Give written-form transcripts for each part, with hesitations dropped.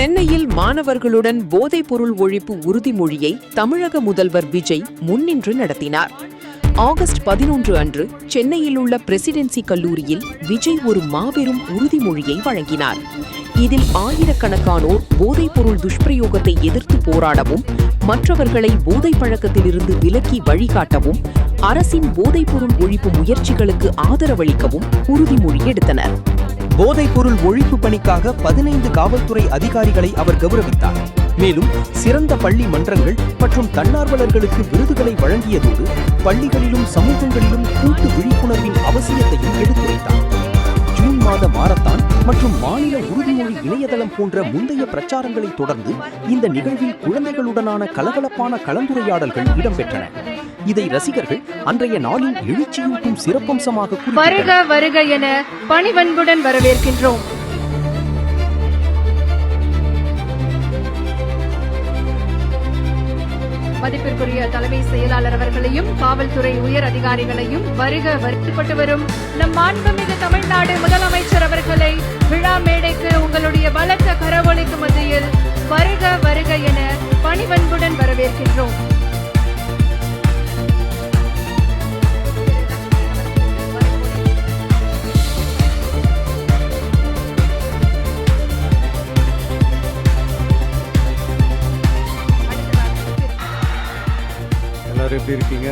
சென்னையில் மாணவர்களுடன் போதைப்பொருள் ஒழிப்பு உறுதிமொழியை தமிழக முதல்வர் விஜய் முன்னின்று நடத்தினார். ஆகஸ்ட் 11 அன்று சென்னையில் உள்ள பிரசிடென்சி கல்லூரியில் விஜய் ஒரு மாபெரும் உறுதிமொழியை வழங்கினார். இதில் ஆயிரக்கணக்கானோர் போதைப்பொருள் துஷ்பிரயோகத்தை எதிர்த்து போராடவும், மற்றவர்களை போதை பழக்கத்திலிருந்து விலக்கி வழிகாட்டவும், அரசின் போதைப்பொருள் ஒழிப்பு முயற்சிகளுக்கு ஆதரவளிக்கவும் உறுதிமொழி எடுத்தனர். போதைப்பொருள் ஒழிப்பு பணிக்காக 15 காவல்துறை அதிகாரிகளை அவர் கௌரவித்தார். மேலும் சிறந்த பள்ளி மன்றங்கள் மற்றும் தன்னார்வலர்களுக்கு விருதுகளை வழங்கியதோடு பள்ளிகளிலும் சமூகங்களிலும் கூட்டு விழிப்புணர்வின் அவசியத்தையும் எடுத்துரைத்தார். ஜூன் மாத மாரத்தான் மற்றும் மாநில உறுதிமொழி இணையதளம் போன்ற முந்தைய பிரச்சாரங்களை தொடர்ந்து இந்த நிகழ்வில் குழந்தைகளுடனான கலகலப்பான கலந்துரையாடல்கள் இடம்பெற்றன. இதை ரசிகர்கள் அன்றைய நாளின் எழுச்சியூட்டும் சிறப்பம்சமாக வருக வருக என பணிவன்புடன் வரவேற்கின்றோம். மதிப்பிற்குரிய தலைமை செயலாளர் அவர்களையும் காவல்துறை உயர் அதிகாரிகளையும் வருக வருத்தப்பட்டு வரும் நம் மாண்புமிகு தமிழ்நாடு முதலமைச்சர் அவர்களை விழா மேடைக்கு உங்களுடைய பலத்த கரவொலிக்கு மத்தியில் வருக வருக என பணிவன்புடன் வரவேற்கின்றோம். எல்லாரும் எப்படி இருக்கீங்க?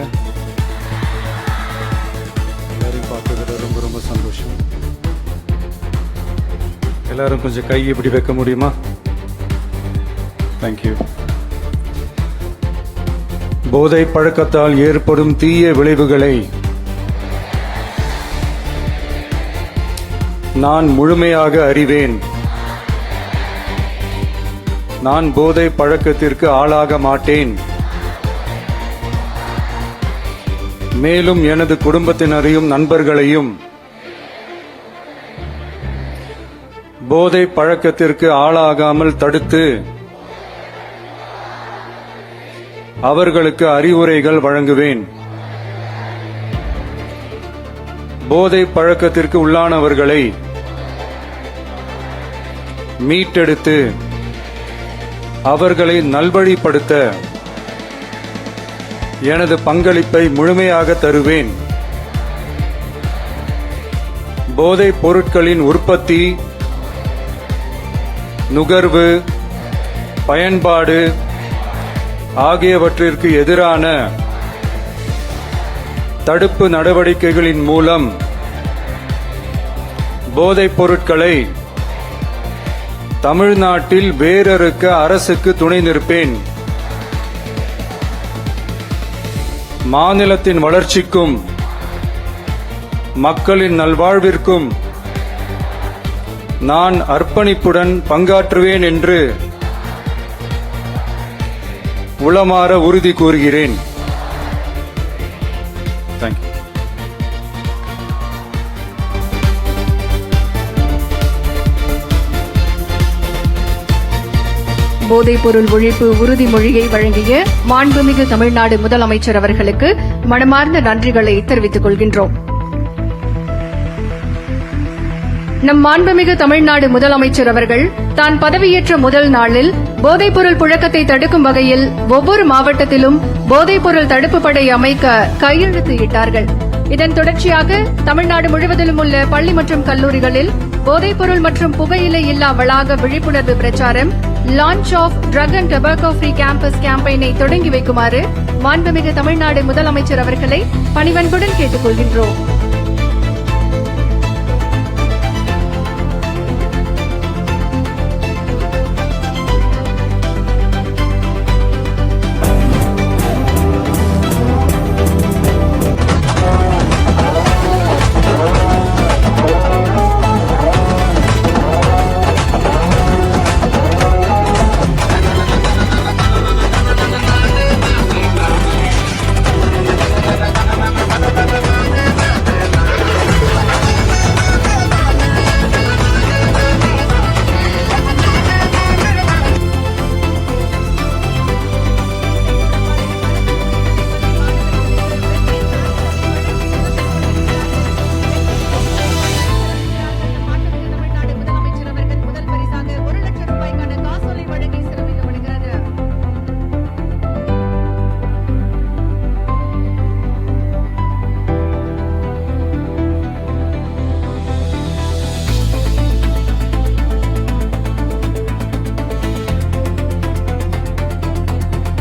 எல்லாரையும் பார்த்ததுல ரொம்ப ரொம்ப சந்தோஷம். எல்லாரும் கொஞ்சம் கை இப்படி வைக்க முடியுமா? தேங்க்யூ. போதை பழக்கத்தால் ஏற்படும் தீய விளைவுகளை நான் முழுமையாக அறிவேன். நான் போதை பழக்கத்திற்கு ஆளாக மாட்டேன். மேலும் எனது குடும்பத்தினரையும் நண்பர்களையும் போதை பழக்கத்திற்கு ஆளாகாமல் தடுத்து அவர்களுக்கு அறிவுரைகள் வழங்குவேன். போதை பழக்கத்திற்கு உள்ளானவர்களை மீட்டெடுத்து அவர்களை நல்வழிப்படுத்த எனது பங்களிப்பை முழுமையாக தருவேன். போதைப் பொருட்களின் உற்பத்தி, நுகர்வு, பயன்பாடு ஆகியவற்றிற்கு எதிரான தடுப்பு நடவடிக்கைகளின் மூலம் போதைப் பொருட்களை தமிழ்நாட்டில் வேரறுக்க அரசுக்கு துணை நிற்பேன். மாநிலத்தின் வளர்ச்சிக்கும் மக்களின் நல்வாழ்விற்கும் நான் அர்ப்பணிப்புடன் பங்காற்றுவேன் என்று உளமாற உறுதி கூறுகிறேன். தேங்க்யூ. போதைப்பொருள் ஒழிப்பு உறுதிமொழியை வழங்கிய மாண்புமிகு தமிழ்நாடு முதலமைச்சர் அவர்களுக்கு மனமார்ந்த நன்றிகளை தெரிவித்துக் கொள்கின்றோம். நம் மாண்புமிகு தமிழ்நாடு முதலமைச்சர் அவர்கள் தான் பதவியேற்ற முதல் நாளில் போதைப்பொருள் புழக்கத்தை தடுக்கும் வகையில் ஒவ்வொரு மாவட்டத்திலும் போதைப்பொருள் தடுப்பு படை அமைக்க கையெழுத்து இட்டார்கள். இதன் தொடர்ச்சியாக தமிழ்நாடு முழுவதிலும் உள்ள பள்ளி மற்றும் கல்லூரிகளில் போதைப்பொருள் மற்றும் புகையிலை இல்லா வளாக விழிப்புணர்வு பிரச்சாரம் launch of drug and tobacco free campus கேம்பெயினை தொடங்கி வைக்குமாறு மாண்புமிகு தமிழ்நாடு முதலமைச்சர் அவர்களை பணிவன்புடன் கேட்டுக் கொள்கின்றோம்.